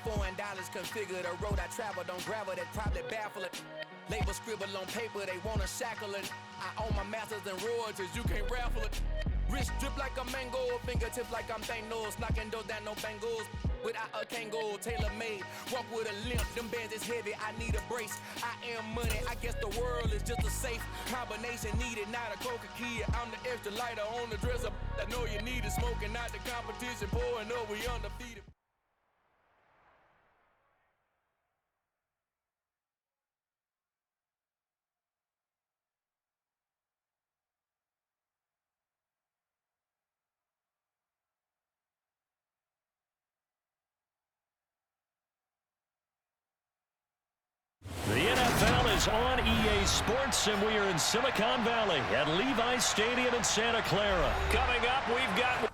foreign dollars configure the road I travel. Don't gravel, that probably baffle it. Label scribble on paper, they wanna shackle it. I own my masters and royalties, you can't raffle it. Wrist drip like a mango, fingertips like I'm Thanos, knocking those down no bangles. Without a Kango, tailor-made, walk with a limp, them bands is heavy, I need a brace. I am money, I guess the world is just a safe combination needed, not a coca key. I'm the extra lighter on the dresser, I know you need it, smoking out the competition, pouring up, we undefeated. The NFL is on EA Sports, and we are in Silicon Valley at Levi's Stadium in Santa Clara. Coming up, we've got...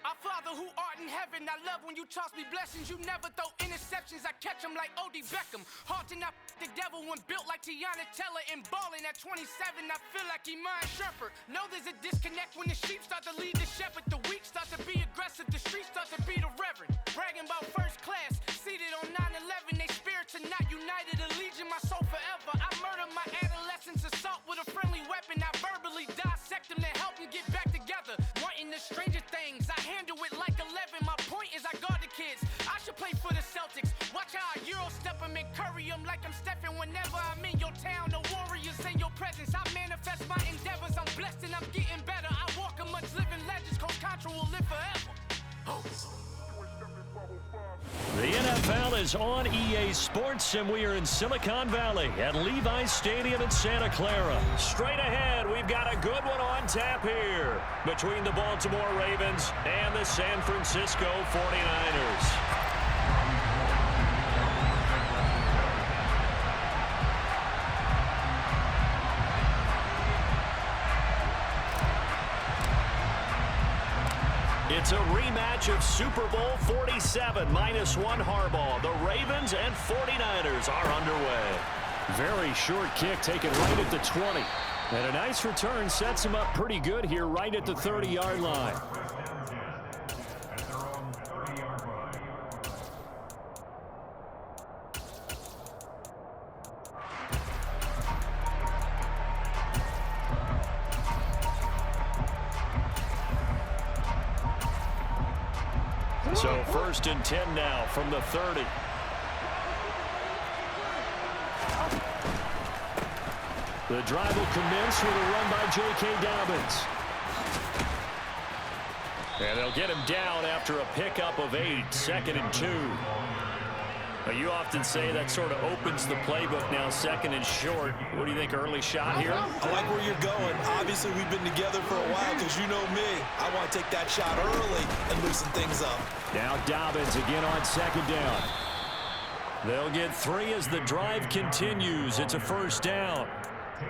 Our Father who art in heaven, I love when you toss me blessings. You never throw interceptions, I catch them like O.D. Beckham. Hard to not the devil when built like Tiana Teller. And balling at 27, I feel like Iman Shumpert. Know there's a disconnect when the sheep start to lead the shepherd. The weak start to be aggressive, the streets start to be the reverend. Bragging about first class, seated on 9/11. They spirits are not united, a legion, my soul forever. I murder my adolescence, assault with a friendly weapon. I verbally dissect them to help them get back together. Wanting the stranger things, I handle it like 11. My point is I guard the kids. I should play for the Celtics. Watch how I Euro step them and curry them like I'm Stephen. Whenever I'm in your town, the Warriors in your presence. I manifest my endeavors. I'm blessed and I'm getting better. I walk amongst living legends. Coach Contra will live forever. Oh. The NFL is on EA Sports, and we are in Silicon Valley at Levi's Stadium in Santa Clara. Straight ahead, we've got a good one on tap here between the Baltimore Ravens and the San Francisco 49ers. It's a rematch of Super Bowl 47, -1 Harbaugh. The Ravens and 49ers are underway. Very short kick taken right at the 20. And a nice return sets him up pretty good here right at the 30-yard line. So 1st and 10 now from the 30. The drive will commence with a run by J.K. Dobbins. And they'll get him down after a pickup of 8, 2nd and 2. You often say that sort of opens the playbook now, 2nd and short. What do you think, early shot here? I like where you're going. Obviously, we've been together for a while because you know me. I want to take that shot early and loosen things up. Now Dobbins again on 2nd down. They'll get 3 as the drive continues. It's a 1st down.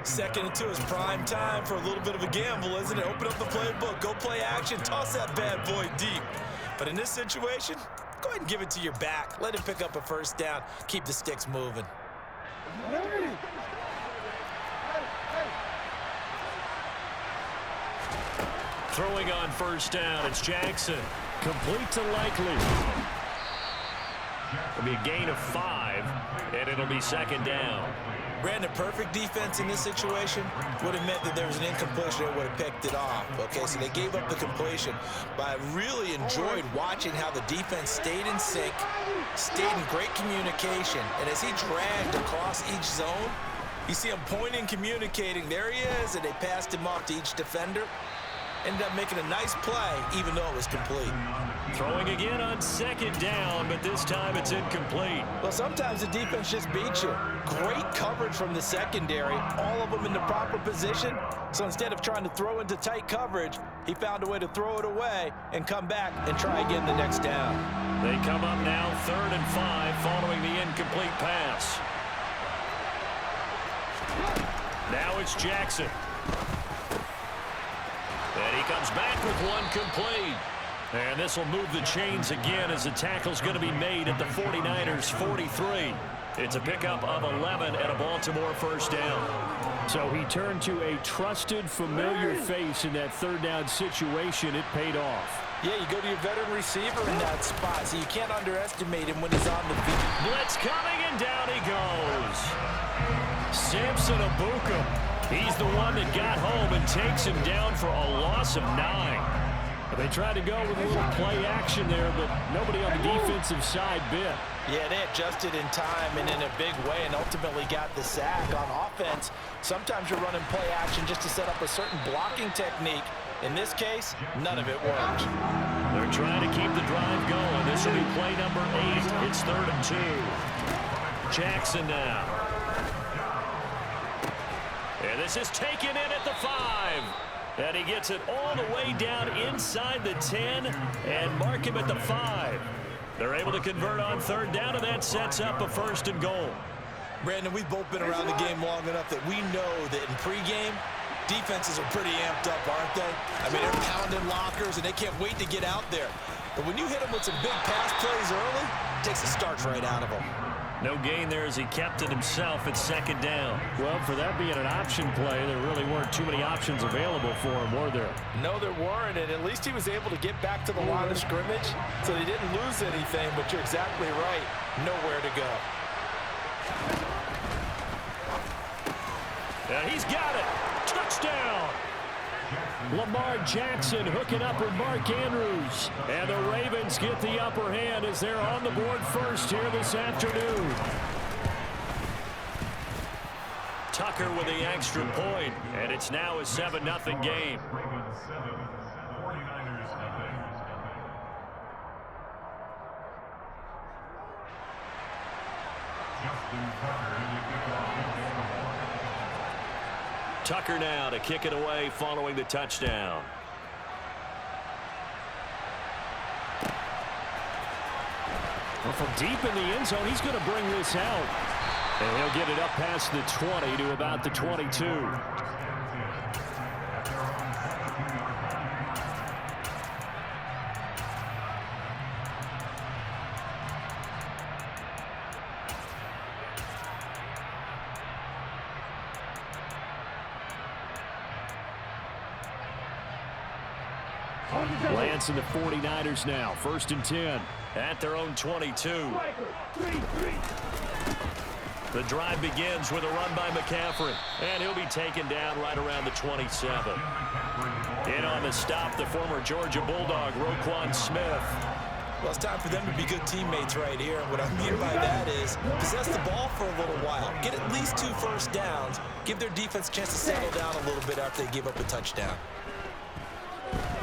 2nd and 2 is prime time for a little bit of a gamble, isn't it? Open up the playbook, go play action, toss that bad boy deep. But in this situation, go ahead and give it to your back. Let him pick up a 1st down. Keep the sticks moving. Throwing on 1st down, it's Jackson. Complete to Likely. It'll be a gain of 5, and it'll be 2nd down. Brandon, perfect defense in this situation would have meant that there was an incompletion that would have picked it off. Okay, so they gave up the completion, but I really enjoyed watching how the defense stayed in sync, stayed in great communication, and as he dragged across each zone, you see him pointing, communicating. There he is, and they passed him off to each defender. Ended up making a nice play, even though it was complete. Throwing again on 2nd down, but this time it's incomplete. Well, sometimes the defense just beats you. Great coverage from the secondary, all of them in the proper position. So instead of trying to throw into tight coverage, he found a way to throw it away and come back and try again the next down. They come up now 3rd and 5 following the incomplete pass. Now it's Jackson. And he comes back with one complete. And this will move the chains again as the tackle's going to be made at the 49ers' 43. It's a pickup of 11 and a Baltimore first down. So he turned to a trusted, familiar face in that third down situation. It paid off. Yeah, you go to your veteran receiver in that spot, so you can't underestimate him when he's on the field. Blitz coming, and down he goes. Samson Abukum. He's the one that got home and takes him down for a loss of 9. They tried to go with a little play action there, but nobody on the defensive side bit. Yeah, they adjusted in time and in a big way and ultimately got the sack. On offense, sometimes you're running play action just to set up a certain blocking technique. In this case, none of it worked. They're trying to keep the drive going. This will be play number 8. It's 3rd and 2. Jackson now. And this is taken in at the 5. And he gets it all the way down inside the 10 and mark him at the 5. They're able to convert on 3rd down, and that sets up a 1st and goal. Brandon, we've both been around the game long enough that we know that in pregame, defenses are pretty amped up, aren't they? I mean, they're pounding lockers, and they can't wait to get out there. But when you hit them with some big pass plays early, it takes the starch right out of them. No gain there as he kept it himself at 2nd down. Well, for that being an option play, there really weren't too many options available for him, were there? No, there weren't, and at least he was able to get back to the line of scrimmage, so they didn't lose anything, but you're exactly right. Nowhere to go. And he's got it. Touchdown. Lamar Jackson hooking up with Mark Andrews. And the Ravens get the upper hand as they're on the board first here this afternoon. Tucker with the extra point, and it's now a 7-0 game. Tucker now to kick it away following the touchdown. Well, from deep in the end zone, he's going to bring this out. And he'll get it up past the 20 to about the 22. Lance and the 49ers now. 1st and 10. At their own 22. The drive begins with a run by McCaffrey. And he'll be taken down right around the 27. In on the stop, the former Georgia Bulldog, Roquan Smith. Well, it's time for them to be good teammates right here. And what I mean by that is possess the ball for a little while. Get at least 2 first downs. Give their defense a chance to settle down a little bit after they give up a touchdown.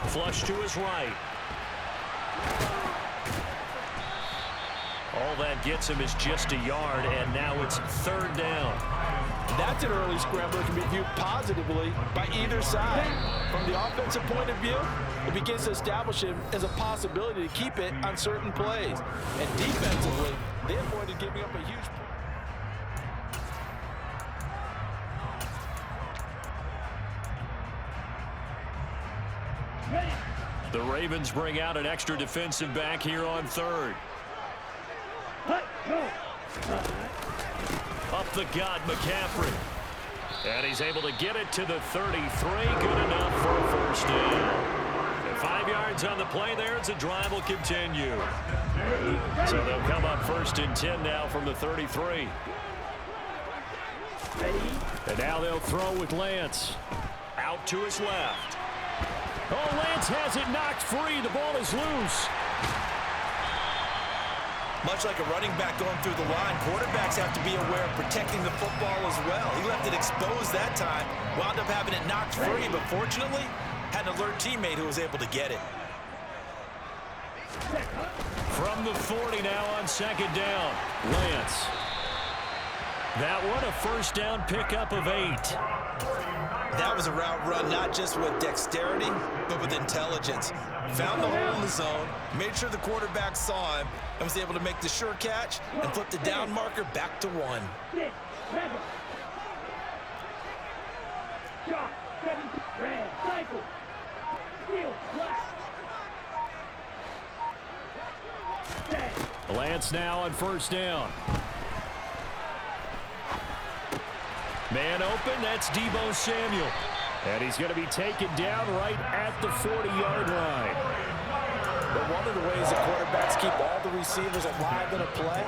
Flush to his right. All that gets him is just a yard, and now it's 3rd down. That's an early scramble that can be viewed positively by either side. From the offensive point of view, it begins to establish him as a possibility to keep it on certain plays. And defensively, they avoided giving up a huge The Ravens bring out an extra defensive back here on 3rd. Up the gut, McCaffrey. And he's able to get it to the 33. Good enough for a 1st down. And 5 yards on the play there as the drive will continue. So they'll come up 1st and 10 now from the 33. And now they'll throw with Lance. Out to his left. Oh, Lance has it knocked free. The ball is loose. Much like a running back going through the line, quarterbacks have to be aware of protecting the football as well. He left it exposed that time, wound up having it knocked free, but fortunately, had an alert teammate who was able to get it. From the 40 now on 2nd down, Lance. That one a 1st down pickup of 8. That was a route run not just with dexterity, but with intelligence. Found the hole in the zone, made sure the quarterback saw him, and was able to make the sure catch and flip the down marker back to 1. Lance now on 1st down. Man open, that's Deebo Samuel. And he's going to be taken down right at the 40-yard line. But one of the ways the quarterbacks keep all the receivers alive in a play,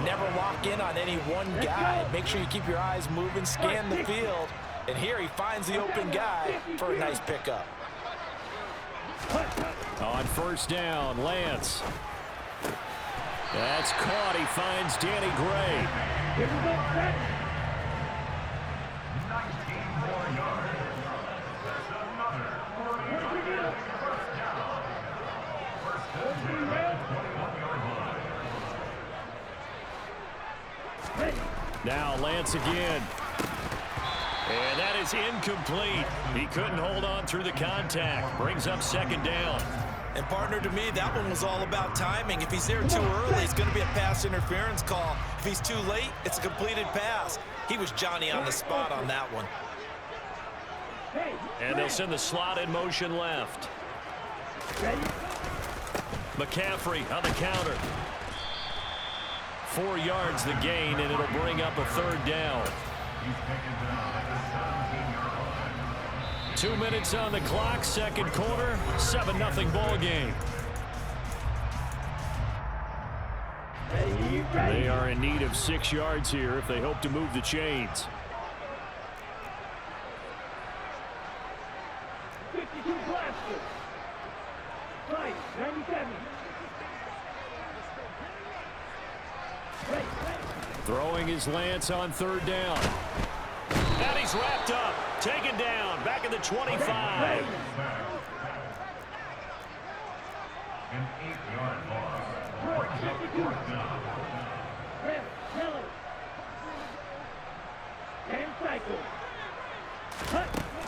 never lock in on any one guy. Make sure you keep your eyes moving, scan the field. And here he finds the open guy for a nice pickup. On first down, Lance. That's caught. He finds Danny Gray. Now Lance again. And that is incomplete. He couldn't hold on through the contact. Brings up second down. And partner, to me, that one was all about timing. If he's there too early, it's going to be a pass interference call. If he's too late, it's a completed pass. He was Johnny on the spot on that one. And they'll send the slot in motion left. McCaffrey on the counter. 4 yards the gain, and it'll bring up a third down. 2 minutes on the clock, second quarter, 7-0 ball game. They are in need of 6 yards here if they hope to move the chains. 52 blasters. 97. Throwing his Lance on third down. And he's wrapped up, taken down, back at the 25. An 8-yard loss. Brings up fourth down.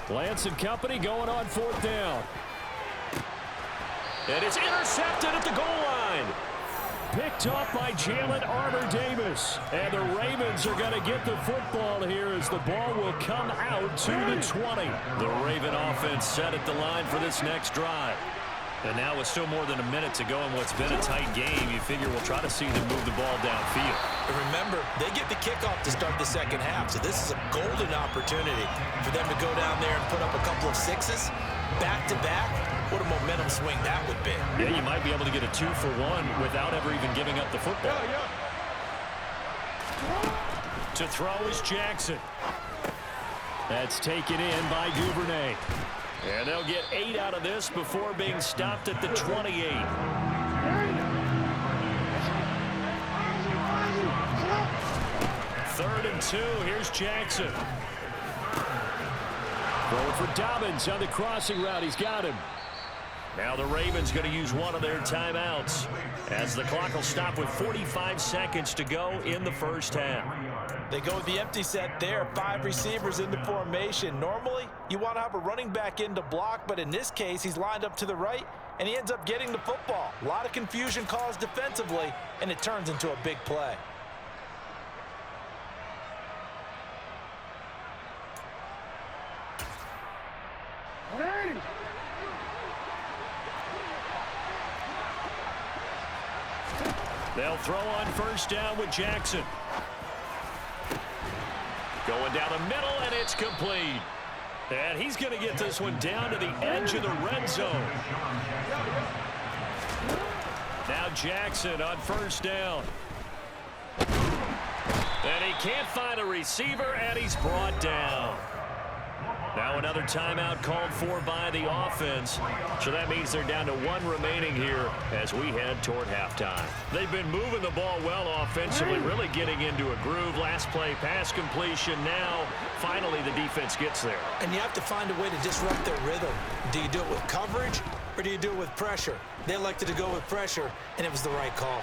Lance and company going on fourth down. And it's intercepted at the goal line. Picked off by Jalen Armour-Davis. And the Ravens are going to get the football here as the ball will come out to the 20. The Raven offense set at the line for this next drive. And now with still more than a minute to go in what's been a tight game, you figure we'll try to see them move the ball downfield. And remember, they get the kickoff to start the second half, so this is a golden opportunity for them to go down there and put up a couple of sixes back-to-back. What a momentum swing that would be. Yeah, you might be able to get a 2-for-1 without ever even giving up the football. To throw is Jackson. That's taken in by Duvernay. And they'll get 8 out of this before being stopped at the 28. Third and 2. Here's Jackson. Going for Dobbins on the crossing route. He's got him. Now the Ravens going to use one of their timeouts as the clock will stop with 45 seconds to go in the first half. They go with the empty set there, 5 receivers into formation. Normally, you want to have a running back in to block, but in this case, he's lined up to the right, and he ends up getting the football. A lot of confusion caused defensively, and it turns into a big play. They'll throw on first down with Jackson. Going down the middle, and it's complete. And he's going to get this one down to the edge of the red zone. Now Jackson on first down. And he can't find a receiver, and he's brought down. Now another timeout called for by the offense. So that means they're down to 1 remaining here as we head toward halftime. They've been moving the ball well offensively, really getting into a groove. Last play, pass completion. Now, finally, the defense gets there. And you have to find a way to disrupt their rhythm. Do you do it with coverage, or do you do it with pressure? They elected to go with pressure, and it was the right call.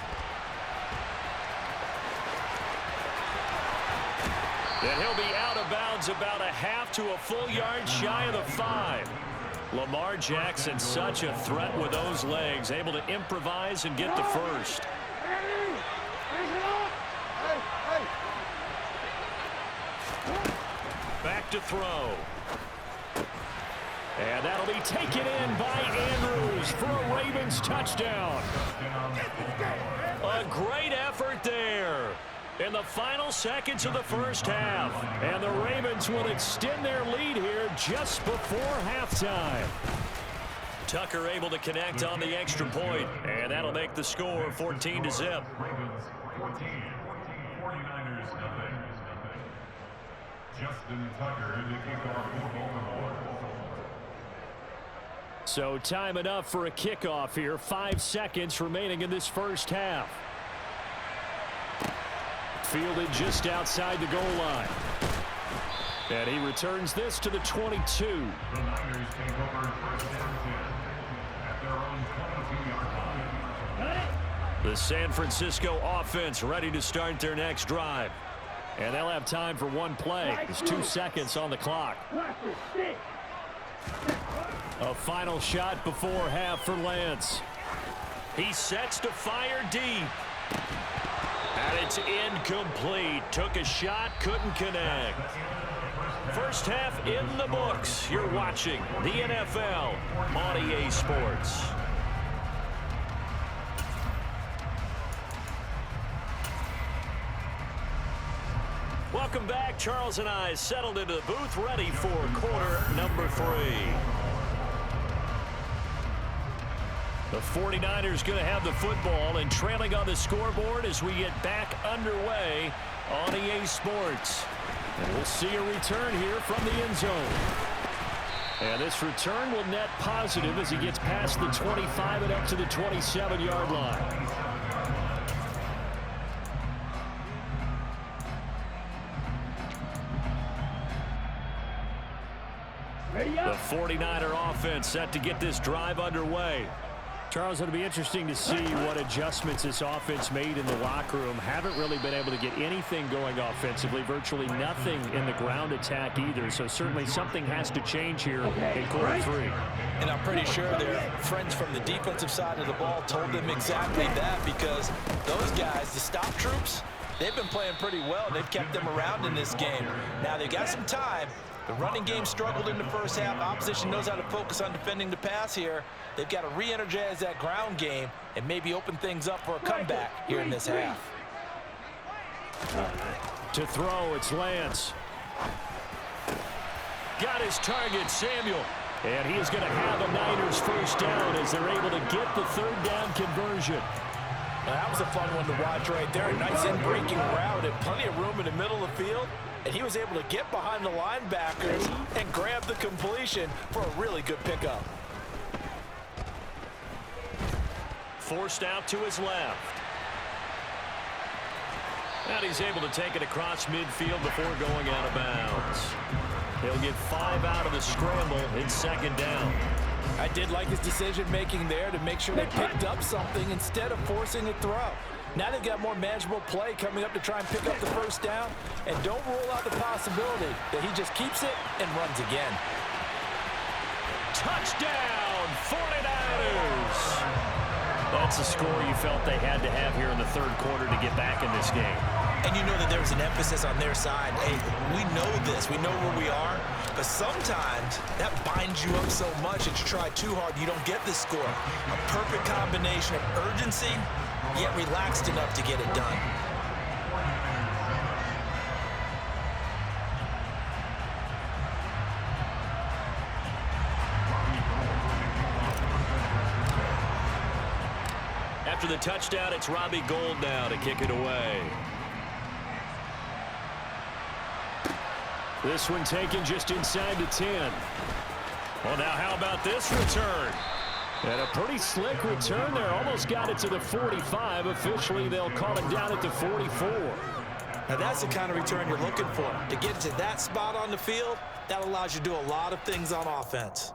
And he'll be out of bounds about a half to a full yard shy of the 5. Lamar Jackson, such a threat with those legs, able to improvise and get the first. Back to throw. And that'll be taken in by Andrews for a Ravens touchdown. A great effort there. in the final seconds of the first half. And the Ravens will extend their lead here just before halftime. Tucker able to connect on the extra point, and that'll make the score 14-0. Ravens 14, 49ers nothing. Justin Tucker in the kickoff for Baltimore. So time enough for a kickoff here. 5 seconds remaining in this first half. Fielded just outside the goal line. And he returns this to the 22. The Niners take over first down 10 at their own 22-yard line. The San Francisco offense ready to start their next drive. And they'll have time for one play. There's 2 seconds on the clock. A final shot before half for Lance. He sets to fire deep. And it's incomplete. Took a shot, couldn't connect. First half in the books. You're watching the NFL on EA Sports. Welcome back. Charles and I settled into the booth, ready for quarter number 3. The 49ers going to have the football and trailing on the scoreboard as we get back underway on EA Sports. And we'll see a return here from the end zone. And this return will net positive as he gets past the 25 and up to the 27-yard line. The 49er offense set to get this drive underway. Charles, it'll be interesting to see what adjustments this offense made in the locker room. Haven't really been able to get anything going offensively, virtually nothing in the ground attack either. So certainly something has to change here in quarter 3. And I'm pretty sure their friends from the defensive side of the ball told them exactly that, because those guys, the stop troops, they've been playing pretty well. They've kept them around in this game. Now they've got some time. The running game struggled in the first half. Opposition knows how to focus on defending the pass here. They've got to re-energize that ground game and maybe open things up for a comeback here in this half. To throw, it's Lance. Got his target, Samuel. And he is going to have a Niners first down as they're able to get the third down conversion. Now, that was a fun one to watch right there. A nice in-breaking route and plenty of room in the middle of the field. And he was able to get behind the linebackers and grab the completion for a really good pickup. Forced out to his left. And he's able to take it across midfield before going out of bounds. He'll get 5 out of the scramble in second down. I did like his decision-making there to make sure they picked up something instead of forcing a throw. Now they've got more manageable play coming up to try and pick up the first down. And don't rule out the possibility that he just keeps it and runs again. Touchdown, 49ers! That's a score you felt they had to have here in the third quarter to get back in this game. And you know that there was an emphasis on their side. Hey, we know this. We know where we are. But sometimes that binds you up so much that you try too hard, you don't get this score. A perfect combination of urgency, yet relaxed enough to get it done. After the touchdown, it's Robbie Gould now to kick it away. This one taken just inside the 10. Well, now how about this return? And a pretty slick return there. Almost got it to the 45. Officially, they'll call it down at the 44. Now, that's the kind of return you're looking for. To get to that spot on the field, that allows you to do a lot of things on offense.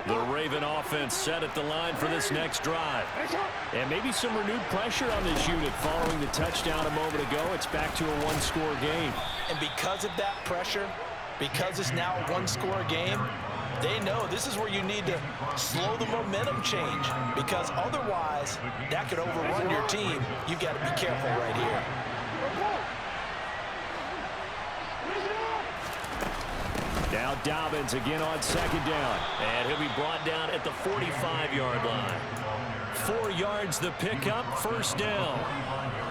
The Raven offense set at the line for this next drive. And maybe some renewed pressure on this unit following the touchdown a moment ago. It's back to a one-score game. And because of that pressure, because it's now a one-score game, they know this is where you need to slow the momentum change, because otherwise that could overrun your team. You've got to be careful right here. Now Dobbins again on second down. And he'll be brought down at the 45-yard line. 4 yards the pickup, first down.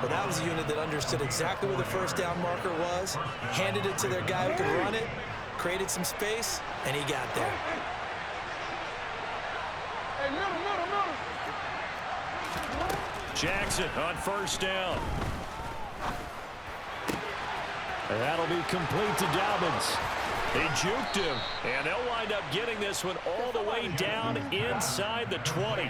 Well, that was a unit that understood exactly where the first down marker was, handed it to their guy who could run it, created some space, and he got there. Jackson on first down. And that'll be complete to Dobbins. He juked him, and they'll wind up getting this one all the way down inside the 20.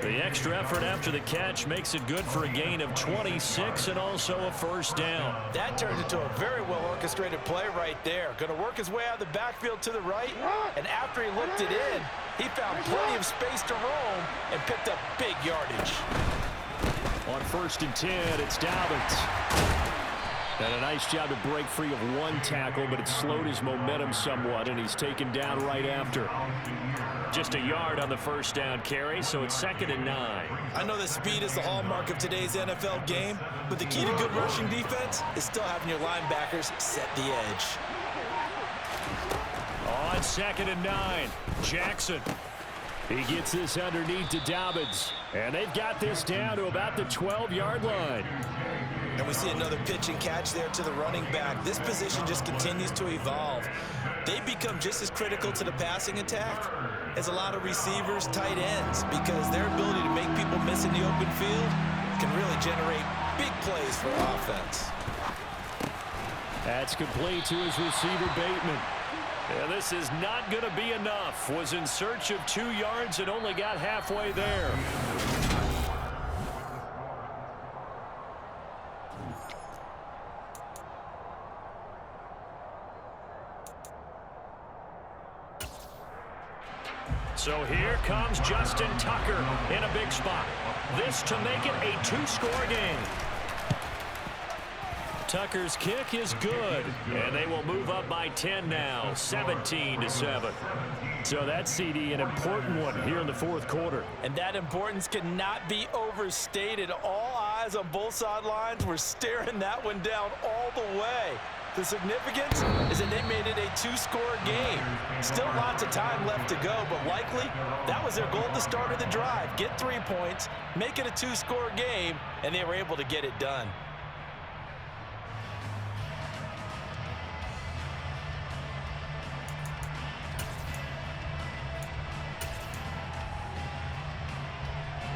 The extra effort after the catch makes it good for a gain of 26 and also a first down. That turned into a very well-orchestrated play right there. Going to work his way out of the backfield to the right, and after he looked it in, he found plenty of space to roam and picked up big yardage. On 1st and 10, it's Dobbins. And a nice job to break free of one tackle, but it slowed his momentum somewhat, and he's taken down right after. Just a yard on the first down carry, so it's 2nd and 9. I know that speed is the hallmark of today's NFL game, but the key to good rushing defense is still having your linebackers set the edge. On 2nd and 9, Jackson. He gets this underneath to Dobbins, and they've got this down to about the 12-yard line. And we see another pitch and catch there to the running back. This position just continues to evolve. They become just as critical to the passing attack as a lot of receivers, tight ends, because their ability to make people miss in the open field can really generate big plays for offense. That's complete to his receiver, Bateman. Yeah, this is not going to be enough. Was in search of 2 yards and only got halfway there. So here comes Justin Tucker in a big spot. This to make it a 2-score game. Tucker's kick is good, and they will move up by 10 now, 17-7. So that's, CD, an important one here in the 4th quarter. And that importance cannot be overstated. All eyes on both sidelines were staring that one down all the way. The significance is that they made it a 2-score game. Still lots of time left to go, but likely that was their goal at the start of the drive. Get 3 points, make it a 2-score game, and they were able to get it done.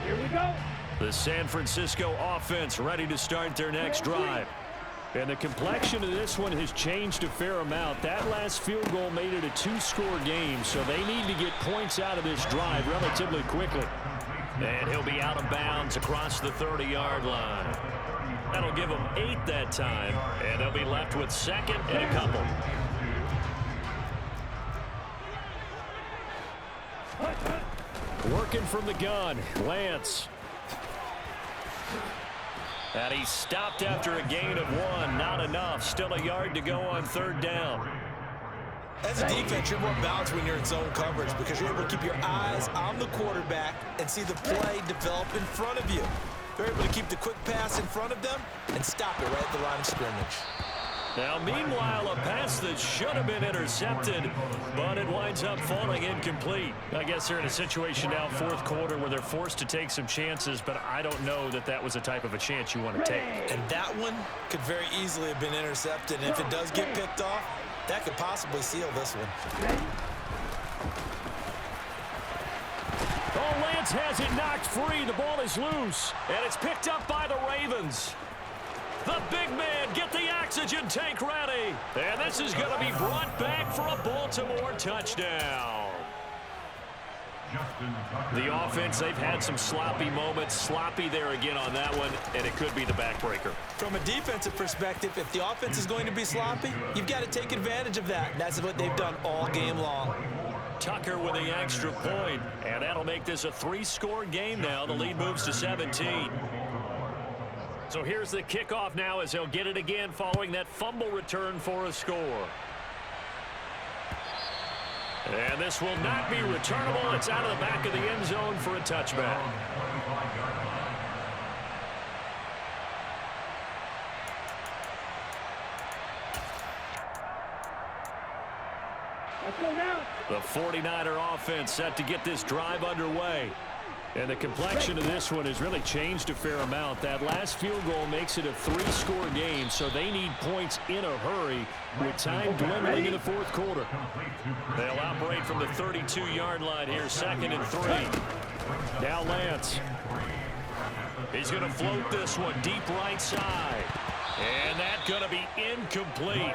Here we go. The San Francisco offense ready to start their next drive. And the complexion of this one has changed a fair amount. That last field goal made it a 2-score game, so they need to get points out of this drive relatively quickly. And he'll be out of bounds across the 30-yard line. That'll give them 8 that time, and they'll be left with 2nd and a couple. Working from the gun, Lance. And he stopped after a gain of 1. Not enough. Still a yard to go on 3rd down. As a defense, you're more balanced when you're in zone coverage because you're able to keep your eyes on the quarterback and see the play develop in front of you. They're able to keep the quick pass in front of them and stop it right at the line of scrimmage. Now, meanwhile, a pass that should have been intercepted, but it winds up falling incomplete. I guess they're in a situation now, 4th quarter, where they're forced to take some chances, but I don't know that that was the type of a chance you want to take. And that one could very easily have been intercepted, and if it does get picked off, that could possibly seal this one. Oh, Lance has it knocked free. The ball is loose, and it's picked up by the Ravens. The big man, get the oxygen tank ready. And this is going to be brought back for a Baltimore touchdown. The offense, they've had some sloppy moments. Sloppy there again on that one, and it could be the backbreaker. From a defensive perspective, if the offense is going to be sloppy, you've got to take advantage of that. And that's what they've done all game long. Tucker with the extra point, and that'll make this a 3-score game now. The lead moves to 17. So here's the kickoff now as they'll get it again following that fumble return for a score. And this will not be returnable. It's out of the back of the end zone for a touchback. Let's go now. The 49er offense set to get this drive underway. And the complexion of this one has really changed a fair amount. That last field goal makes it a 3-score game, so they need points in a hurry with time dwindling in the fourth quarter. They'll operate from the 32-yard line here, 2nd and 3. Now Lance. He's going to float this one deep right side. And that's going to be incomplete.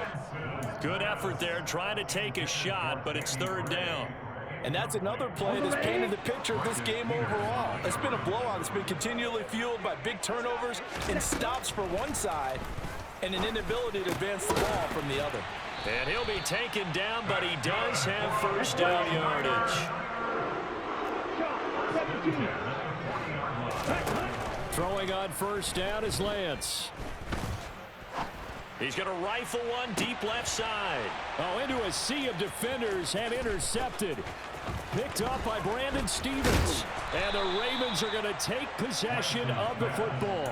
Good effort there trying to take a shot, but it's 3rd down. And that's another play that's painted the picture of this game overall. It's been a blowout. It's been continually fueled by big turnovers and stops for one side and an inability to advance the ball from the other. And he'll be taken down, but he does have first down yardage. Throwing on first down is Lance. He's going to rifle one deep left side. Oh, into a sea of defenders and intercepted. Picked up by Brandon Stevens. And the Ravens are going to take possession of the football.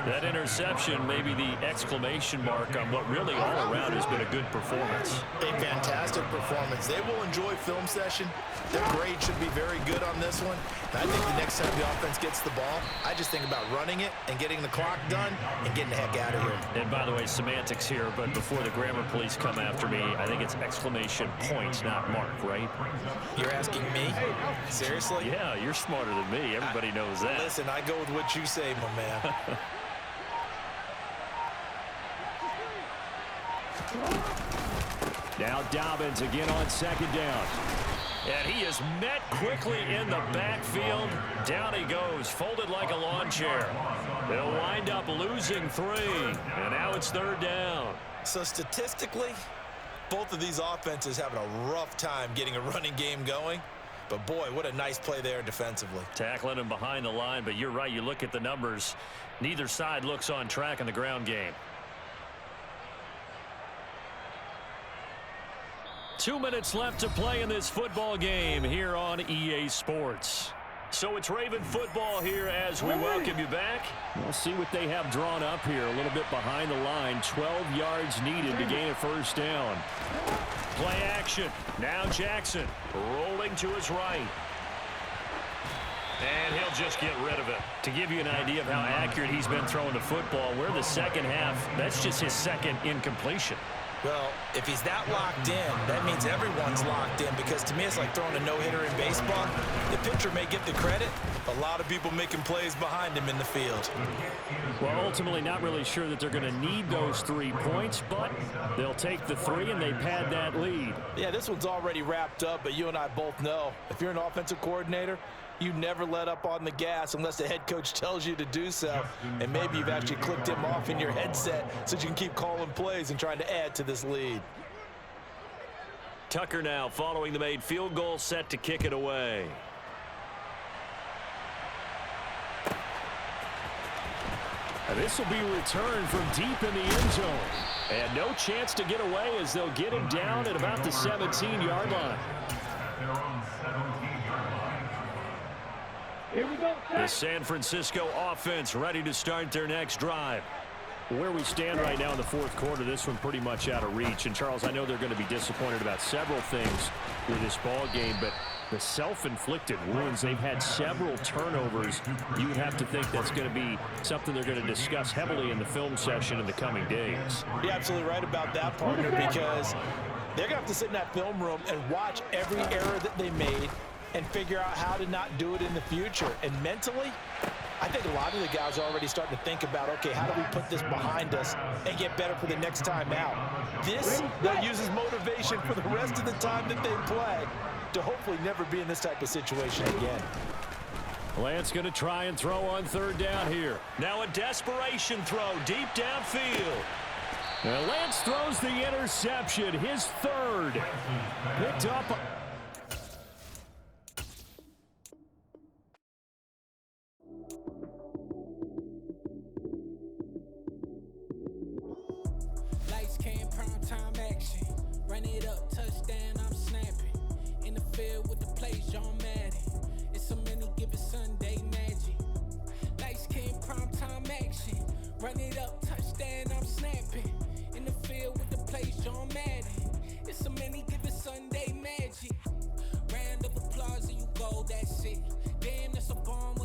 That interception may be the exclamation mark on what really all around has been a good performance. A fantastic performance. They will enjoy film session. Their grade should be very good on this one. And I think the next time the offense gets the ball, I just think about running it and getting the clock done and getting the heck out of here. And by the way, semantics here, but before the grammar police come after me, I think it's exclamation point, not mark, right? You're asking me? Seriously? Yeah, you're smarter than me. Everybody knows that. Listen, I go with what you say, my man. Now Dobbins again on 2nd down. And he is met quickly in the backfield. Down he goes, folded like a lawn chair. They'll wind up losing 3. And now it's 3rd down. So statistically, both of these offenses having a rough time getting a running game going. But boy, what a nice play there defensively. Tackling him behind the line, but you're right. You look at the numbers. Neither side looks on track in the ground game. 2 minutes left to play in this football game here on EA Sports. So it's Raven football here as we welcome you back. We'll see what they have drawn up here. A little bit behind the line. 12 yards needed to gain a first down. Play action. Now Jackson rolling to his right. And he'll just get rid of it. To give you an idea of how accurate he's been throwing the football, we're the second half. That's just his 2nd incompletion. Well, if he's that locked in, that means everyone's locked in, because to me it's like throwing a no-hitter in baseball. The pitcher may get the credit, a lot of people making plays behind him in the field. Well, ultimately not really sure that they're going to need those 3 points, but they'll take the 3 and they pad that lead. Yeah, this one's already wrapped up, but you and I both know if you're an offensive coordinator, you never let up on the gas unless the head coach tells you to do so. And maybe you've actually clicked him off in your headset so you can keep calling plays and trying to add to this lead. Tucker now following the made field goal, set to kick it away. And this will be returned from deep in the end zone. And no chance to get away as they'll get him down at about the 17-yard line. Here we go. The San Francisco offense ready to start their next drive. Where we stand right now in the fourth quarter, this one pretty much out of reach. And, Charles, I know they're going to be disappointed about several things with this ball game, but the self-inflicted wounds, they've had several turnovers. You would have to think that's going to be something they're going to discuss heavily in the film session in the coming days. You're absolutely right about that, partner, because they're going to have to sit in that film room and watch every error that they made and figure out how to not do it in the future. And mentally, I think a lot of the guys are already starting to think about, okay, how do we put this behind us and get better for the next time out? This, they'll use as motivation for the rest of the time that they play to hopefully never be in this type of situation again. Lance going to try and throw on 3rd down here. Now a desperation throw deep downfield. Now Lance throws the interception, his 3rd. Picked up. Lights came, prime time action. Run it up, touchdown, I'm snapping. In the field with the plays, John Madden. It's so many, give it Sunday magic. Lights came, prime time action. Run it up, touchdown, I'm snapping. In the field with the plays, John Madden. It's so many, give it Sunday magic. Round of applause and you go, that's it. Damn, that's a bomb.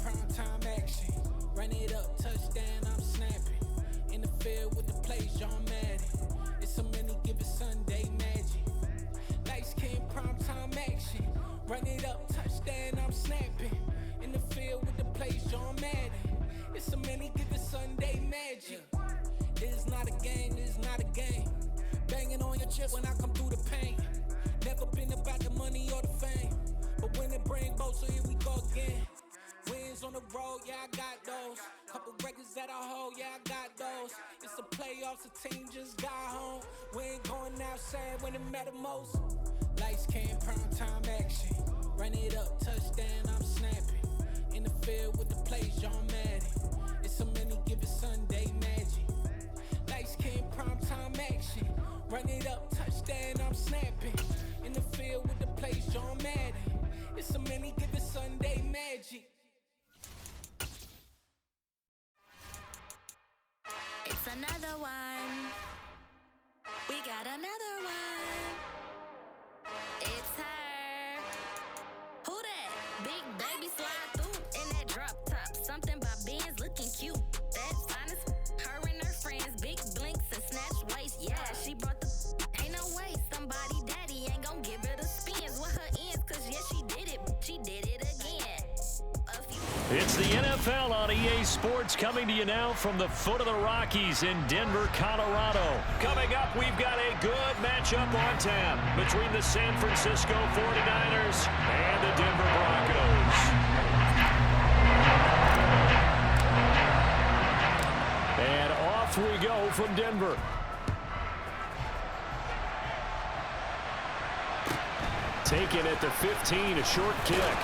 prime time action. Run it up, touchdown, I'm snapping. In the field with the plays, John Madden. It's so many given Sunday magic. Lights came prime time action. Run it up, touchdown, I'm snapping. In the field with the plays, John Madden. It's so many given Sunday magic. This is not a game, this is not a game. Banging on your chest when I come through the pain. Never been about the money or the fame. But when it bring both, so here we go again. Wins on the road, yeah, I got those. Couple records that I hold, yeah, I got those. It's the playoffs, the team just got home. We ain't going outside when it matter most. Lights came, prime time action. Run it up, touchdown, I'm snapping. In the field with the plays, John Madden. It's so many given Sunday magic. Lights came, prime time action. Run it up, touchdown, I'm snapping. In the field with the plays, John Madden. It's so many given Sunday magic. It's another one. We got another one. It's her. Who that? Big baby slide through in that drop top. Something about Benz looking cute. That finest. Her and her friends, big blinks and snatch waist. Yeah, she brought the. Ain't no way somebody daddy ain't gon' give her the spins with her ends. Cause yeah, she did it. She did it again. It's the NFL on EA Sports coming to you now from the foot of the Rockies in Denver, Colorado. Coming up, we've got a good matchup on tap between the San Francisco 49ers and the Denver Broncos. And off we go from Denver. Taken at the 15, a short kick.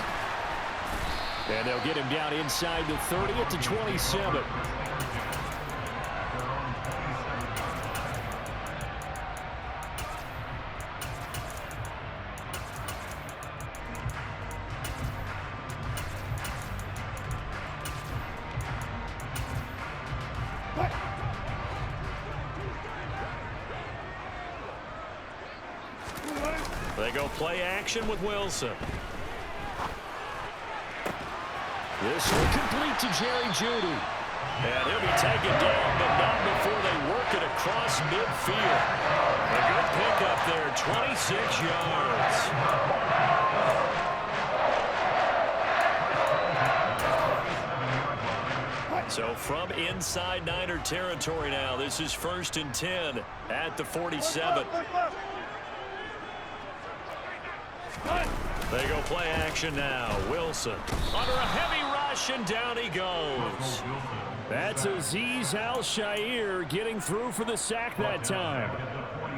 And they'll get him down inside the 30 at the 27. They go play action with Wilson. This will complete to Jerry Jeudy. And he'll be taken down, but not before they work it across midfield. A good pickup there, 26 yards. So from inside Niner territory now, this is 1st and 10 at the 47. They go play action now. Wilson under a heavy rush, and down he goes. That's Azeez Al-Shaair getting through for the sack that time.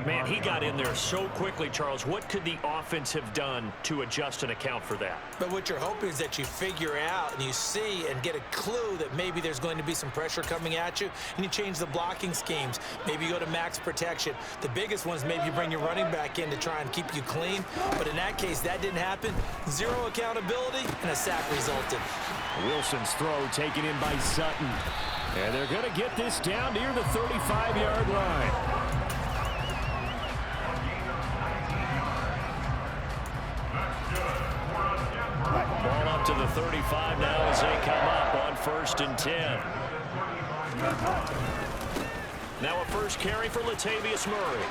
Man, he got in there so quickly, Charles. What could the offense have done to adjust and account for that? But what you're hoping is that you figure out and you see and get a clue that maybe there's going to be some pressure coming at you, and you change the blocking schemes. Maybe you go to max protection. The biggest one is maybe you bring your running back in to try and keep you clean. But in that case, that didn't happen. Zero accountability, and a sack resulted. Wilson's throw taken in by Sutton. And they're going to get this down near the 35-yard line. Ball up to the 35 now as they come up on 1st and 10. Now a first carry for Latavius Murray.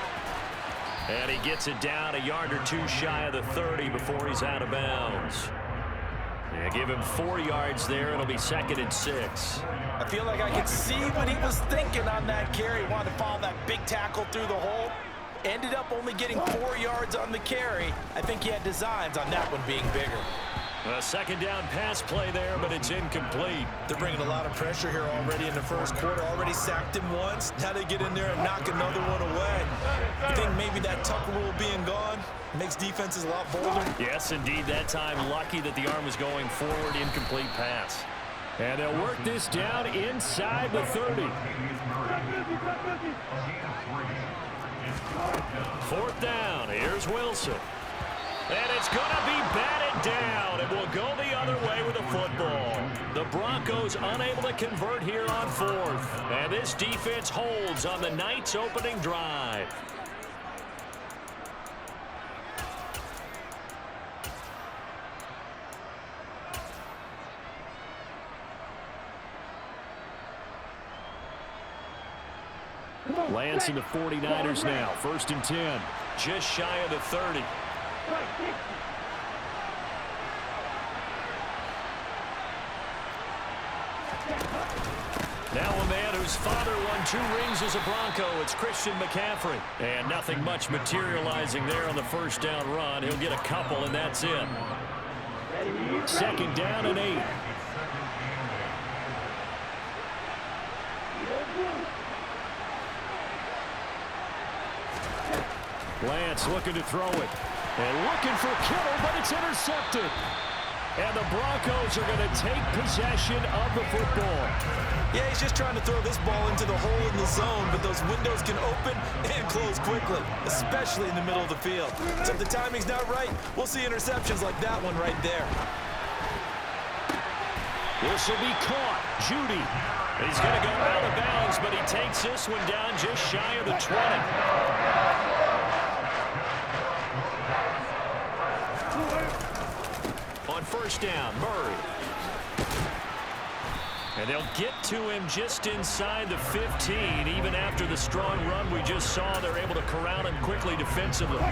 And he gets it down a yard or two shy of the 30 before he's out of bounds. Yeah, give him 4 yards there. It'll be 2nd and 6. I feel like I could see what he was thinking on that carry. He wanted to follow that big tackle through the hole. Ended up only getting 4 yards on the carry. I think he had designs on that one being bigger. A second down pass play there, but it's incomplete. They're bringing a lot of pressure here already in the first quarter. Already sacked him once. Now they get in there and knock another one away. You think maybe that tuck rule being gone makes defenses a lot bolder? Yes, indeed. That time, lucky that the arm was going forward. Incomplete pass. And they'll work this down inside the 30. 4th down. Here's Wilson. And it's going to be batted down. It will go the other way with the football. The Broncos unable to convert here on 4th. And this defense holds on the night's opening drive. Lance and the 49ers now. 1st and 10. Just shy of the 30. Now a man whose father won 2 rings as a Bronco. It's Christian McCaffrey. And nothing much materializing there on the first down run. He'll get a couple, and that's it. 2nd down and 8. Lance looking to throw it. And looking for Kittle, but it's intercepted. And the Broncos are going to take possession of the football. Yeah, he's just trying to throw this ball into the hole in the zone, but those windows can open and close quickly, especially in the middle of the field. So if the timing's not right, we'll see interceptions like that one right there. This will be caught. Judy. He's going to go out of bounds, but he takes this one down just shy of the 20. On 1st down, Murray. And they'll get to him just inside the 15. Even after the strong run we just saw, they're able to corral him quickly defensively.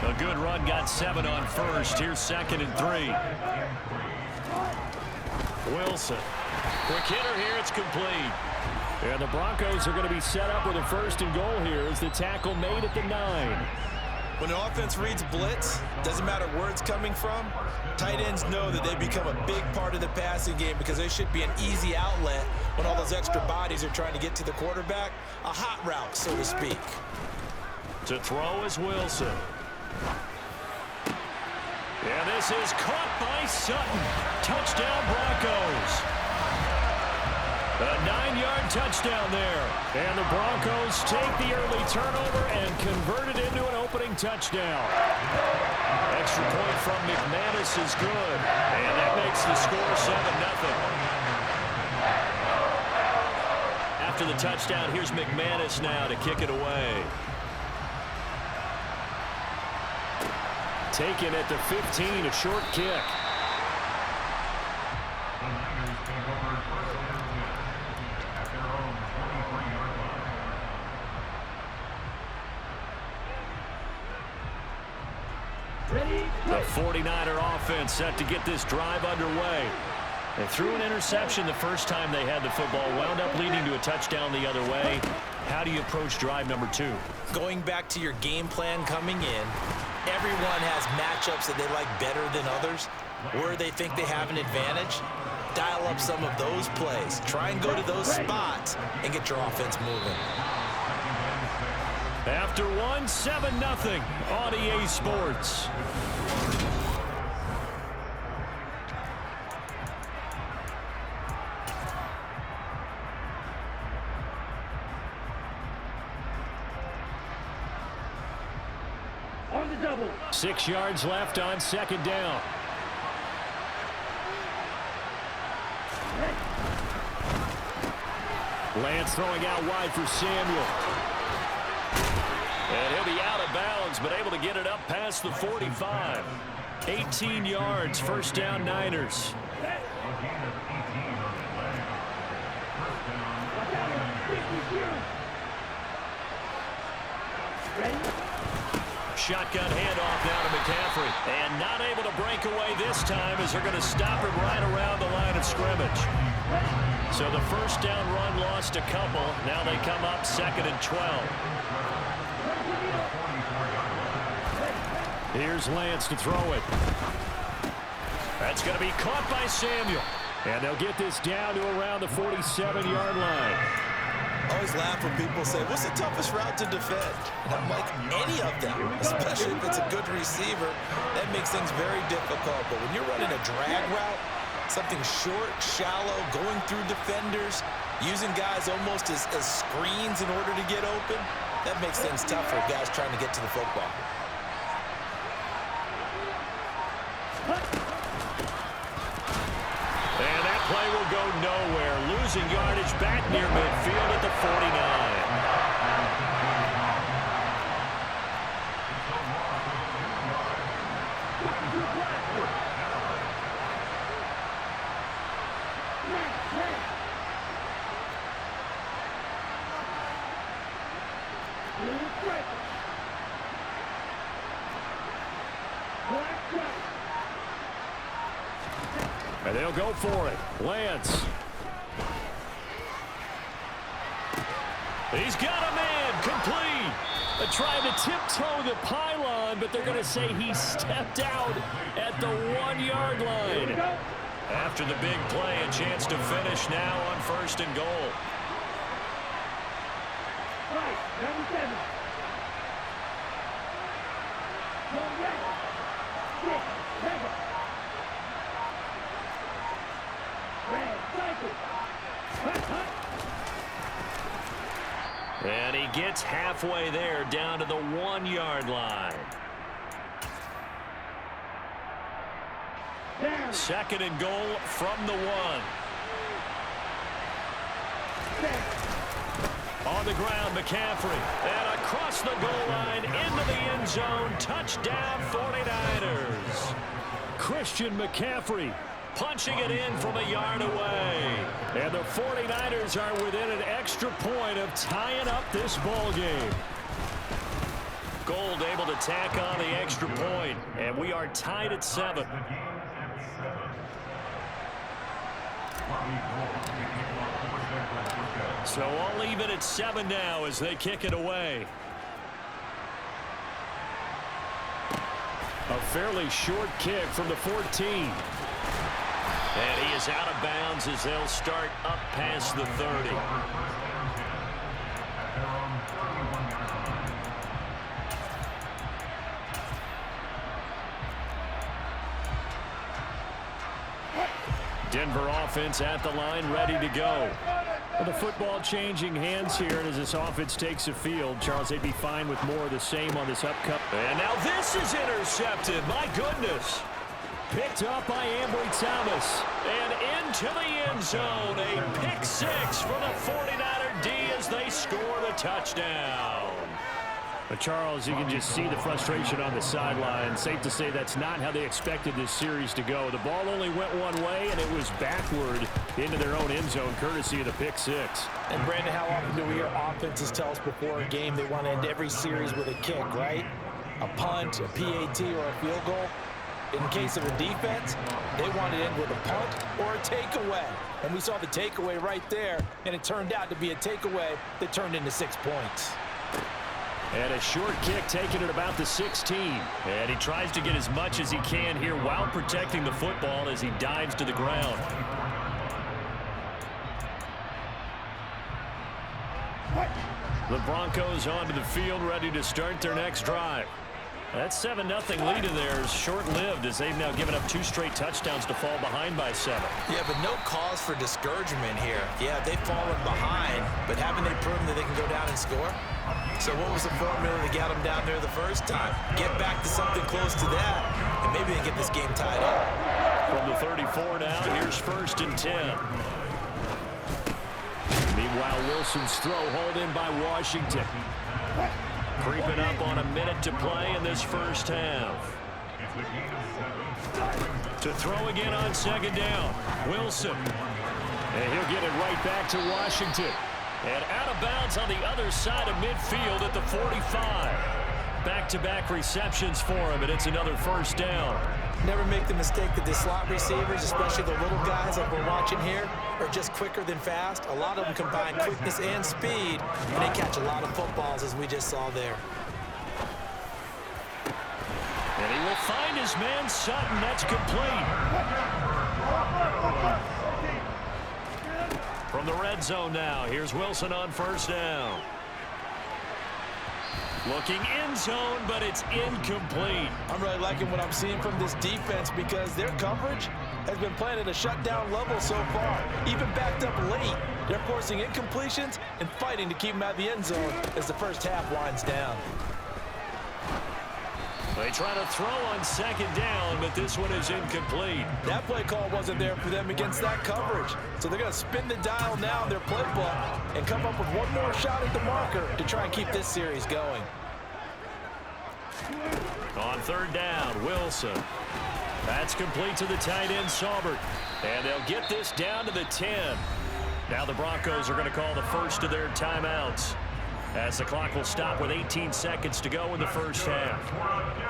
A good run got 7 on 1st. Here's 2nd and 3. Wilson. Quick hitter here. It's complete. And the Broncos are going to be set up with a 1st and goal here as the tackle made at the 9. When the offense reads blitz, doesn't matter where it's coming from, tight ends know that they become a big part of the passing game because they should be an easy outlet when all those extra bodies are trying to get to the quarterback. A hot route, so to speak. To throw is Wilson. And this is caught by Sutton. Touchdown, Broncos. A 9-yard touchdown there. And the Broncos take the early turnover and convert it into an opening touchdown. Extra point from McManus is good. And that makes the score 7-0. After the touchdown, here's McManus now to kick it away. Taken at the 15, a short kick. The 49er offense set to get this drive underway. They threw an interception the first time they had the football, wound up leading to a touchdown the other way. How do you approach drive number 2? Going back to your game plan coming in, everyone has matchups that they like better than others. Where they think they have an advantage, dial up some of those plays. Try and go to those spots and get your offense moving. After 7-0 on EA Sports. On the double. 6 yards left on 2nd down. Lance throwing out wide for Samuel. And he'll be out of bounds, but able to get it up past the 45. 18 yards, 1st down Niners. Shotgun handoff now to McCaffrey. And not able to break away this time as they're going to stop him right around the line of scrimmage. So the 1st down run lost a couple. Now they come up 2nd and 12. Here's Lance to throw it. That's going to be caught by Samuel. And they'll get this down to around the 47-yard line. I always laugh when people say, what's the toughest route to defend? And I'm like, any of them, especially if it's a good receiver. That makes things very difficult. But when you're running a drag route, something short, shallow, going through defenders, using guys almost as screens in order to get open, that makes things tough for guys trying to get to the football. And that play will go nowhere. Losing yardage back near midfield at the 49. And they'll go for it. Lance. He's got a man. Complete. They're trying to tiptoe the pylon, but they're going to say he stepped out at the 1-yard line. After the big play, a chance to finish now on 1st and goal. Right, number 7. And he gets halfway there, down to the 1-yard line. 2nd and goal from the 1. On the ground, McCaffrey. And across the goal line, into the end zone. Touchdown, 49ers. Christian McCaffrey punching it in from a yard away. And the 49ers are within an extra point of tying up this ball game. Gold able to tack on the extra point, and we are tied at 7. So all even at 7 now as they kick it away. A fairly short kick from the 14. And he is out of bounds as they'll start up past the 30. Denver offense at the line, ready to go. Well, the football changing hands here, and as this offense takes the field, Charles, they'd be fine with more of the same on this upcoming. And now this is intercepted. My goodness. Picked up by Ambry Thomas. And into the end zone. A pick 6 for the 49er D as they score the touchdown. But Charles, you can just see the frustration on the sideline. Safe to say that's not how they expected this series to go. The ball only went one way, and it was backward into their own end zone, courtesy of the pick 6. And Brandon, how often do we hear offenses tell us before a game they want to end every series with a kick, right? A punt, a PAT, or a field goal. In case of a defense, they want to end with a punt or a takeaway. And we saw the takeaway right there, and it turned out to be a takeaway that turned into 6 points. And a short kick taken at about the 16. And he tries to get as much as he can here while protecting the football as he dives to the ground. The Broncos onto the field, ready to start their next drive. That 7-0 lead in there is short-lived as they've now given up 2 straight touchdowns to fall behind by 7. Yeah, but no cause for discouragement here. Yeah, they've fallen behind, but haven't they proven that they can go down and score? So what was the formula that got them down there the first time? Get back to something close to that, and maybe they get this game tied up. From the 34 now, here's 1st and 10. Meanwhile, Wilson's throw hauled in by Washington. Creeping up on a minute to play in this first half. To throw again on 2nd down. Wilson. And he'll get it right back to Washington. And out of bounds on the other side of midfield at the 45. Back-to-back receptions for him, and it's another 1st down. Never make the mistake that the slot receivers, especially the little guys like we're watching here, are just quicker than fast. A lot of them combine quickness and speed, and they catch a lot of footballs, as we just saw there. And he will find his man Sutton. That's complete. From the red zone now, here's Wilson on 1st down. Looking end zone, but it's incomplete. I'm really liking what I'm seeing from this defense because their coverage has been playing at a shutdown level so far. Even backed up late, they're forcing incompletions and fighting to keep them out of the end zone as the first half winds down. They try to throw on 2nd down, but this one is incomplete. That play call wasn't there for them against that coverage. So they're going to spin the dial now in their playbook and come up with one more shot at the marker to try and keep this series going. On 3rd down, Wilson. That's complete to the tight end, Saubert. And they'll get this down to the 10. Now the Broncos are going to call the first of their timeouts. as the clock will stop with 18 seconds to go in the first half.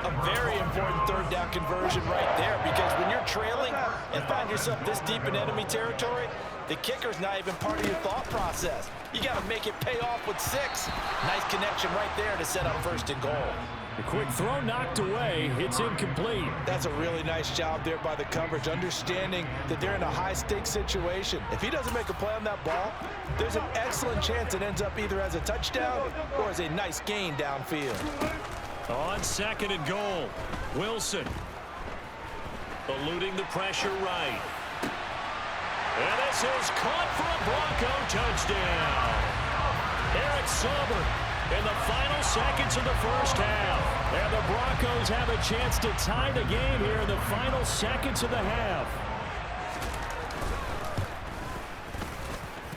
A very important third down conversion right there, because when you're trailing and find yourself this deep in enemy territory, the kicker's not even part of your thought process. You got to make it pay off with 6. Nice connection right there to set up 1st and goal. The quick throw knocked away. It's incomplete. That's a really nice job there by the coverage, understanding that they're in a high-stakes situation. If he doesn't make a play on that ball, there's an excellent chance it ends up either as a touchdown or as a nice gain downfield. On 2nd and goal, Wilson eluding the pressure right. And this is caught for a Bronco touchdown. Eric Sauber in the final seconds of the first half. And the Broncos have a chance to tie the game here in the final seconds of the half.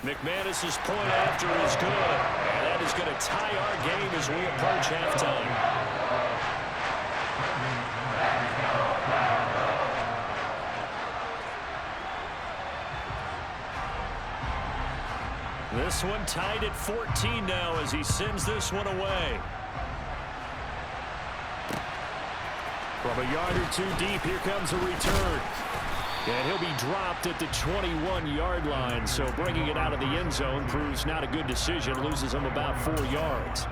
McManus's point after is good. And that is going to tie our game as we approach halftime. This one tied at 14 now as he sends this one away. From a yard or 2 deep, here comes a return. And he'll be dropped at the 21-yard line, so bringing it out of the end zone proves not a good decision. Loses him about 4 yards.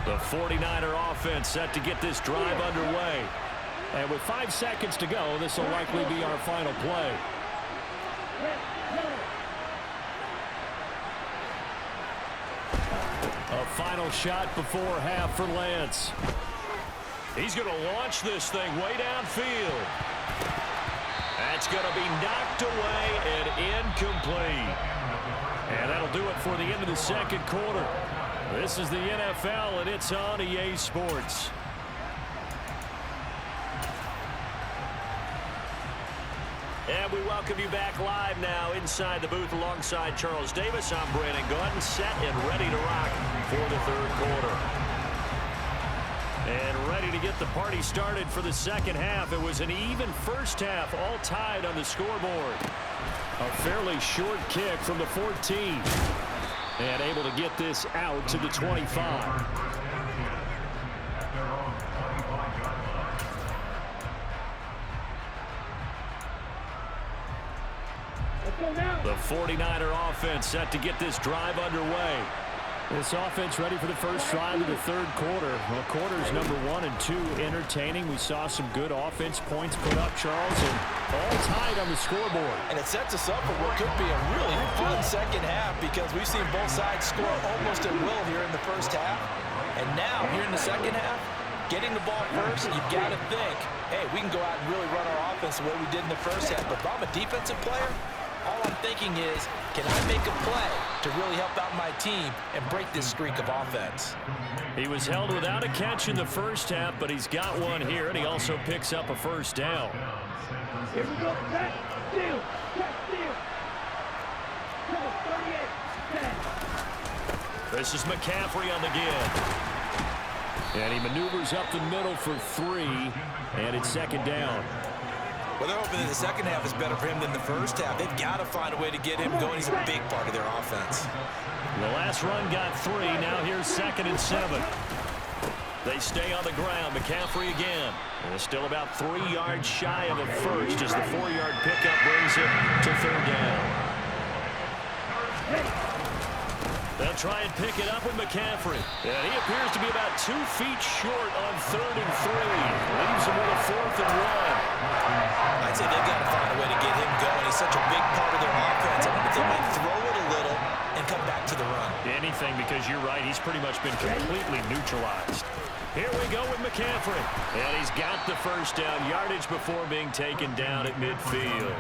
The 49er offense set to get this drive underway. And with 5 seconds to go, this will likely be our final play. A final shot before half for Lance. He's going to launch this thing way downfield. That's going to be knocked away and incomplete. And that'll do it for the end of the 2nd quarter. This is the NFL, and it's on EA Sports. And we welcome you back live now inside the booth alongside Charles Davis. I'm Brandon Gordon, set and ready to rock for the 3rd quarter. And ready to get the party started for the 2nd half. It was an even first half, all tied on the scoreboard. A fairly short kick from the 14. And able to get this out to the 25. The 49er offense set to get this drive underway. This offense ready for the first drive of the 3rd quarter. Well, quarters number 1 and 2 entertaining. We saw some good offense points put up, Charles, and all tied on the scoreboard. And it sets us up for what could be a really fun 2nd half, because we've seen both sides score almost at will here in the first half. And now, here in the 2nd half, getting the ball first, you've got to think, hey, we can go out and really run our offense the way we did in the first half. But if I'm a defensive player, all I'm thinking is, can I make a play to really help out my team and break this streak of offense? He was held without a catch in the first half, but he's got one here, and he also picks up a first down. Here we go. Catch, steal. Catch, steal. Cover 38, 10. This is McCaffrey on the give. And he maneuvers up the middle for 3, and it's 2nd down. Well, they're hoping that the 2nd half is better for him than the first half. They've got to find a way to get him going. He's a big part of their offense. The last run got 3. Now here's 2nd and 7. They stay on the ground. McCaffrey again. And still about 3 yards shy of a first as the 4-yard pickup brings it to 3rd down. They'll try and pick it up with McCaffrey. And he appears to be about 2 feet short on 3rd and 3. Leaves him with a 4th and 1. I'd say they've got to find a way to get him going. He's such a big part of their offense. I wonder if they might throw it a little and come back to the run. Anything, because you're right, he's pretty much been completely neutralized. Here we go with McCaffrey. And he's got the first down, yardage before being taken down at midfield.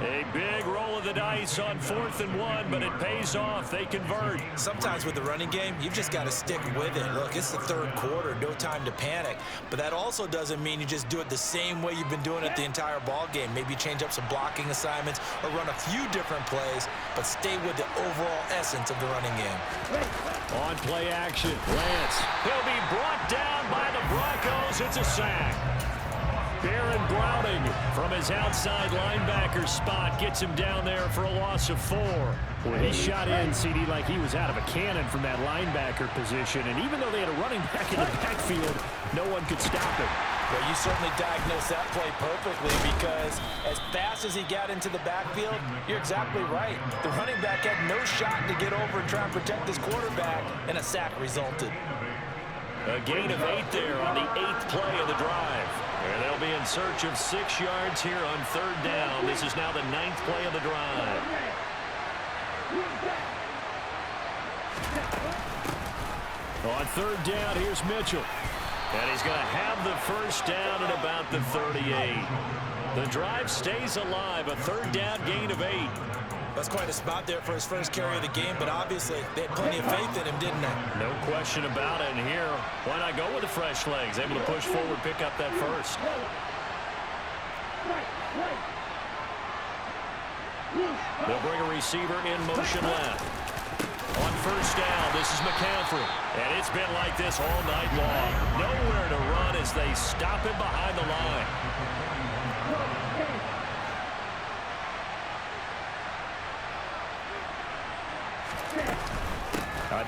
A big roll of the dice on 4th and 1, but it pays off. They convert. Sometimes with the running game, you've just got to stick with it. Look, it's the 3rd quarter, no time to panic. But that also doesn't mean you just do it the same way you've been doing it the entire ball game. Maybe change up some blocking assignments or run a few different plays, but stay with the overall essence of the running game. On play action, Lance. He'll be brought down by the Broncos. It's a sack. Baron Browning from his outside linebacker spot gets him down there for a loss of 4. Well, he shot in, CD, like he was out of a cannon from that linebacker position. And even though they had a running back in the backfield, no one could stop it. Well, you certainly diagnosed that play perfectly, because as fast as he got into the backfield, you're exactly right. The running back had no shot to get over and try and protect his quarterback, and a sack resulted. A gain of 8 there on the 8th play of the drive. And they'll be in search of 6 yards here on 3rd down. This is now the 9th play of the drive. On 3rd down, here's Mitchell. And he's going to have the first down at about the 38. The drive stays alive, a 3rd down gain of 8. That's quite a spot there for his first carry of the game, but obviously they had plenty of faith in him, didn't they? No question about it. And here, why not go with the fresh legs? Able to push forward, pick up that first. They'll bring a receiver in motion left. On 1st down, this is McCaffrey. And it's been like this all night long. Nowhere to run as they stop him behind the line.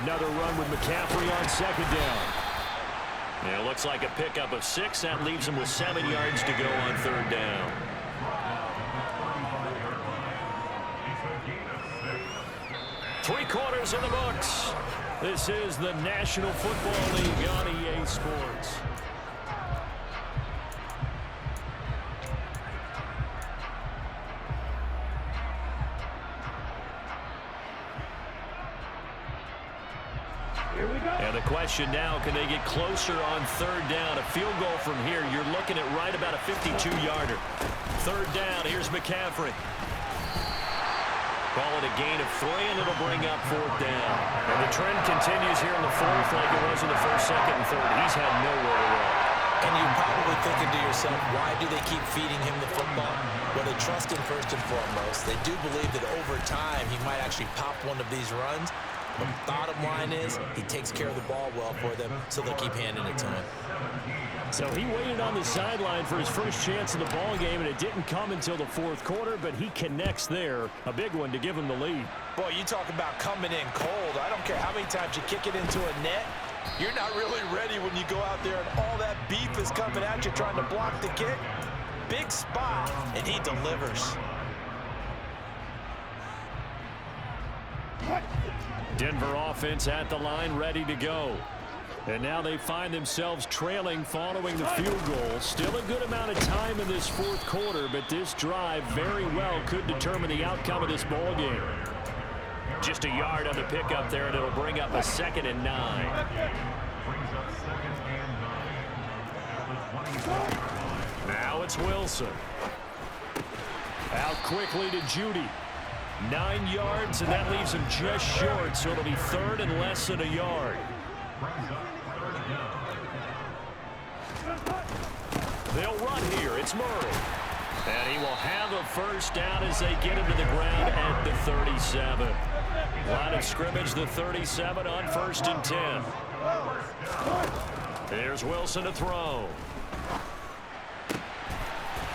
Another run with McCaffrey on 2nd down. And it looks like a pickup of 6. That leaves him with 7 yards to go on 3rd down. Three-quarters in the books. This is the National Football League on EA Sports. And the question now, can they get closer on 3rd down? A field goal from here, you're looking at right about a 52-yarder. 3rd down, here's McCaffrey. Call it a gain of 3, and it'll bring up 4th down. And the trend continues here in the 4th like it was in the 1st, 2nd, and 3rd. He's had nowhere to run. And you're probably thinking to yourself, why do they keep feeding him the football? Well, they trust him first and foremost. They do believe that over time he might actually pop one of these runs. But the bottom line is he takes care of the ball well for them, so they'll keep handing it to him. So he waited on the sideline for his first chance in the ball game, and it didn't come until the 4th quarter, but he connects there. A big one to give him the lead. Boy, you talk about coming in cold. I don't care how many times you kick it into a net. You're not really ready when you go out there and all that beef is coming at you trying to block the kick. Big spot, and he delivers. Denver offense at the line, ready to go. And now they find themselves trailing following the field goal. Still a good amount of time in this 4th quarter, but this drive very well could determine the outcome of this ball game. Just a yard on the pickup there, and it'll bring up a 2nd and 9. Now it's Wilson. Out quickly to Judy. 9 yards, and that leaves him just short, so it'll be 3rd and less than a yard. They'll run here. It's Murray. And he will have a first down as they get him to the ground at the 37. Line of scrimmage, the 37 on 1st and 10. Here's Wilson to throw.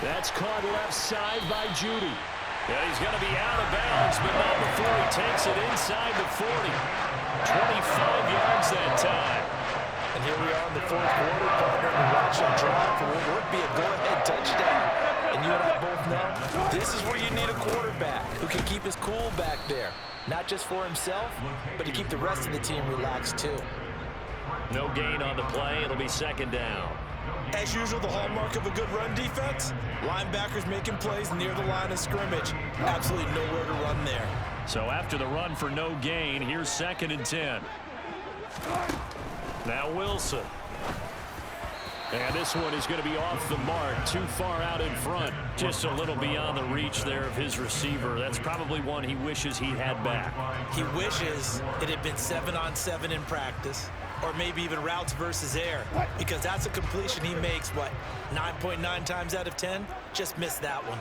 That's caught left side by Judy. And he's going to be out of bounds, but not before he takes it inside the 40. 25 yards that time. And here we are in the 4th quarter, partner, and watching a drive for what would be a go-ahead touchdown. And you and I both know this is where you need a quarterback who can keep his cool back there. Not just for himself, but to keep the rest of the team relaxed too. No gain on the play. It'll be 2nd down. As usual, the hallmark of a good run defense, linebackers making plays near the line of scrimmage. Absolutely nowhere to run there. So after the run for no gain, here's 2nd and 10. Now Wilson. And this one is going to be off the mark, too far out in front. Just a little beyond the reach there of his receiver. That's probably one he wishes he had back. He wishes it had been 7-on-7 in practice, or maybe even routes versus air, because that's a completion he makes, what, 9.9 times out of 10? Just missed that one.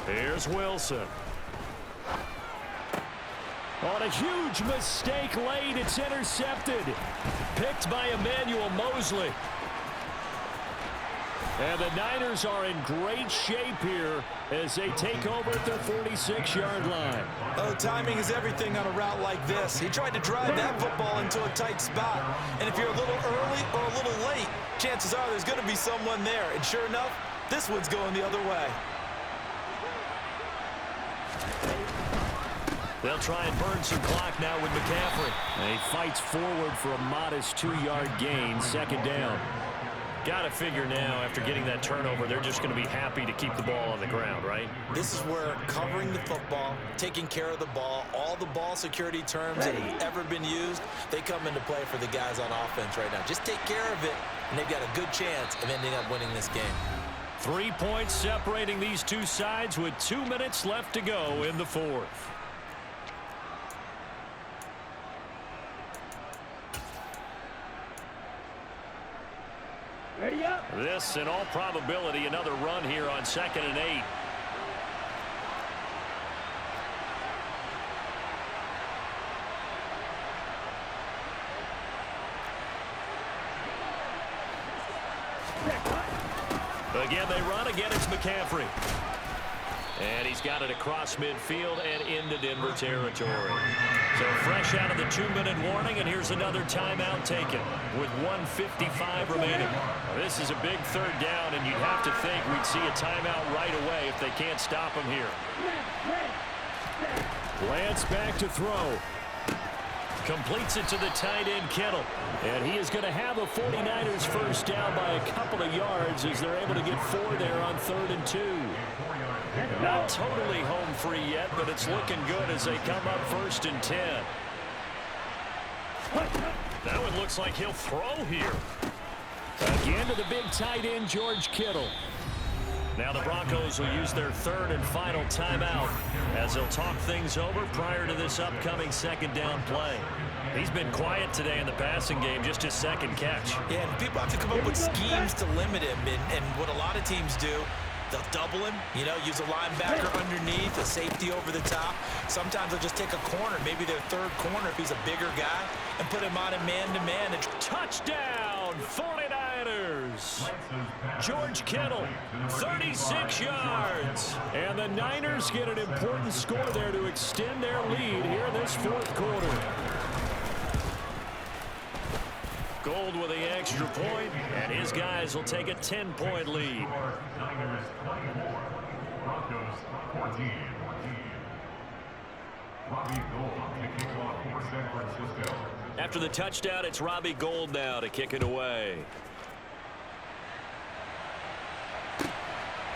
Here's Wilson. On a huge mistake late, it's intercepted. Picked by Emmanuel Mosley. And the Niners are in great shape here as they take over at their 46-yard line. Oh, timing is everything on a route like this. He tried to drive that football into a tight spot. And if you're a little early or a little late, chances are there's going to be someone there. And sure enough, this one's going the other way. They'll try and burn some clock now with McCaffrey. And he fights forward for a modest 2-yard gain, second down. Got to figure now, after getting that turnover, they're just going to be happy to keep the ball on the ground, right? This is where covering the football, taking care of the ball, all the ball security terms that have ever been used, they come into play for the guys on offense right now. Just take care of it, and they've got a good chance of ending up winning this game. 3 points separating these two sides with 2 minutes left to go in the fourth. Ready up. This, in all probability, another run here on 2nd and 8. Again, they run. Again, it's McCaffrey. And he's got it across midfield and into Denver territory. So fresh out of the 2-minute warning, and here's another timeout taken with 1:55 remaining. Now, this is a big third down, and you'd have to think we'd see a timeout right away if they can't stop him here. Lance back to throw. Completes it to the tight end, Kittle. And he is going to have a 49ers first down by a couple of yards as they're able to get 4 there on 3rd and 2. Not totally home free yet, but it's looking good as they come up 1st and 10. Now it looks like he'll throw here. Again to the big tight end, George Kittle. Now the Broncos will use their 3rd and final timeout as they'll talk things over prior to this upcoming 2nd down play. He's been quiet today in the passing game, just his 2nd catch. Yeah, and people have to come up with schemes to limit him, and what a lot of teams do, they'll double him, use a linebacker underneath, a safety over the top. Sometimes they'll just take a corner, maybe their 3rd corner if he's a bigger guy, and put him on a man-to-man. Touchdown, 49ers! George Kittle, 36 yards. And the Niners get an important score there to extend their lead here in this 4th quarter. Gold with the extra point, and his guys will take a 10-point lead. Niners 24, Broncos 14. Robbie Gould to kick off for San Francisco. After the touchdown, it's Robbie Gould now to kick it away.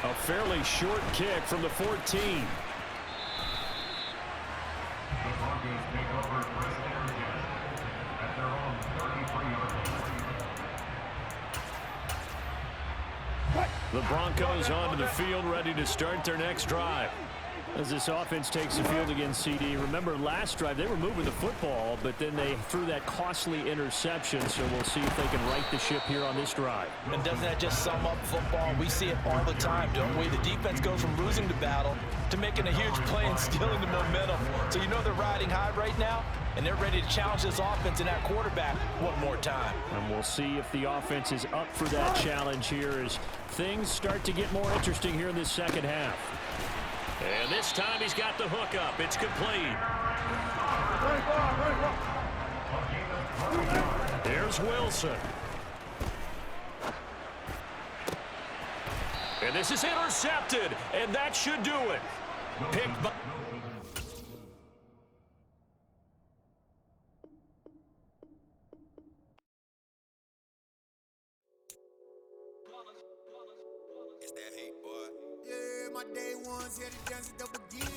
A fairly short kick from the 14. The Broncos take over first and 10 at their own 33-yard line. The Broncos onto the field, ready to start their next drive. As this offense takes the field against CD. Remember, last drive, they were moving the football, but then they threw that costly interception, so we'll see if they can right the ship here on this drive. And doesn't that just sum up football? We see it all the time, don't we? The defense goes from losing the battle to making a huge play and stealing the momentum. So they're riding high right now, and they're ready to challenge this offense and that quarterback one more time. And we'll see if the offense is up for that challenge here as things start to get more interesting here in this second half. And this time he's got the hook up. It's complete. Here's Wilson. And this is intercepted, and that should do it. Picked by... It's that hate, boy. Yeah, my day ones here to dance at the beginning.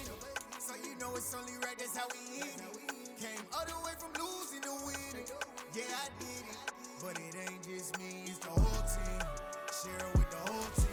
So it's only right, that's how we end it. Came all the way from losing to winning. Yeah, I did it. But it ain't just me, it's the whole team. Share it with the whole team.